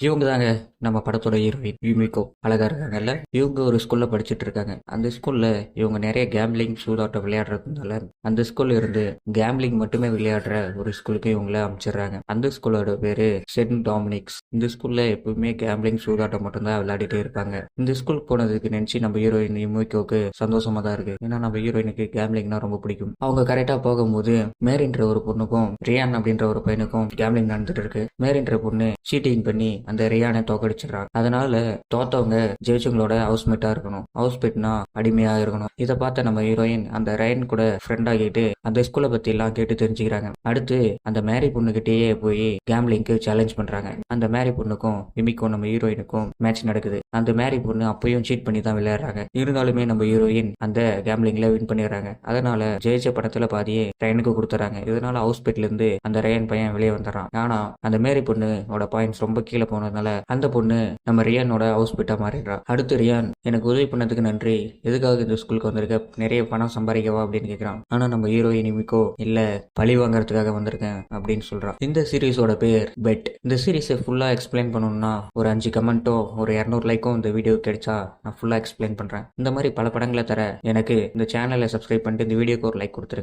இவங்க தாங்க நம்ம படத்தோட ஹீரோயின் யூமிகோ. அழகா இருக்காங்கல்ல. இவங்க ஒரு ஸ்கூல்ல படிச்சுட்டு இருக்காங்க. அந்த ஸ்கூல்ல இவங்க நிறைய கேம்லிங் சூதாட்டம் விளையாடுறதுனால அந்த ஸ்கூல்ல இருந்து கேம்லிங் மட்டுமே விளையாடுற ஒரு ஸ்கூலுக்கு இவங்கள அமைச்சிடுறாங்க. அந்த ஸ்கூலோட பேரு சென்ட் டாமினிக்ஸ். இந்த ஸ்கூல்ல எப்பவுமே கேம்லிங் சூதாட்டம் மட்டும்தான் விளையாடிட்டே இருப்பாங்க. இந்த ஸ்கூலுக்கு போனதுக்கு நினைச்சு நம்ம ஹீரோயின் யூமிகோக்கு சந்தோஷமா தான் இருக்கு. ஏன்னா நம்ம ஹீரோயினுக்கு கேம்லிங்னா ரொம்ப பிடிக்கும். அவங்க கரெக்டா போகும்போது மேரின்ற ஒரு பொண்ணுக்கும் ரியான் அப்படின்ற ஒரு பையனுக்கும் கேம்லிங் நடந்துட்டு இருக்கு. மேரின்ற பொண்ணு சீட்டிங் பண்ணி அந்த ரியானை தோக்கடிச்சிடறாங்க. அதனால தோத்தவங்க ஜெயிச்சவங்களோட ஹவுஸ்மேட்டா இருக்கணும். ஹவுஸ்மேட்னா அடிமையா இருக்கணும். இதை பார்த்த நம்ம ஹீரோயின் அந்த ரயன் கூட ஃப்ரெண்ட் ஆகிட்டு அந்த ஸ்கூலை பத்தி எல்லாம் கேட்டு தெரிஞ்சுக்கிறாங்க. அடுத்து அந்த மேரி பொண்ணுகிட்டயே போய் கேம்லிங்க்கு சேலஞ்ச் பண்றாங்க. அந்த மேரி பொண்ணுக்கும் மிமிக்கும் நம்ம ஹீரோயினுக்கும் மேட்ச் நடக்குது. அந்த மேரி பொண்ணு அப்பயும் சீட் பண்ணி தான் விளையாடுறாங்க. இருந்தாலுமே நம்ம ஹீரோயின் அந்த கேம்லிங்ல வின் பண்ணிடுறாங்க. அதனால ஜெயிச்ச படத்துல பாதியே ரயனுக்கு கொடுத்துறாங்க. இதனால ஹவுஸ்மேட்ல இருந்து அந்த ரயன் பையன் வெளியே வந்துடுறான். ஆனா அந்த மேரி பொண்ணோட பாயிண்ட்ஸ் ரொம்ப கீழே போனதுனால அந்த பொண்ணு நம்ம ரியானோட ஹவுஸ் பிட்டா மாறிடுறா. அடுத்து ரியான் எனக்கு உதவி பண்ணதுக்கு நன்றி, எதுக்காக இந்த ஸ்கூலுக்கு வந்திருக்க, நிறைய பணம் சம்பாதிக்கவா அப்படின்னு கேட்கிறான். ஆனா நம்ம ஹீரோயின் இமிக்கோ இல்ல, பழி வாங்கறதுக்காக வந்திருக்கேன் அப்படின்னு சொல்றான். இந்த சீரிஸோட பேர் பெட். இந்த சீரிஸை ஃபுல்லா எக்ஸ்பிளைன் பண்ணணும்னா ஒரு 5 கமெண்ட்டோ ஒரு 200 லைக்கும் இந்த வீடியோ கிடைச்சா நான் ஃபுல்லா எக்ஸ்பிளைன் பண்றேன். இந்த மாதிரி பல படங்களை தர எனக்கு இந்த சேனலை சப்ஸ்கிரைப் பண்ணிட்டு இந்த வீடியோக்கு ஒரு லைக் கொடுத்துருங்க.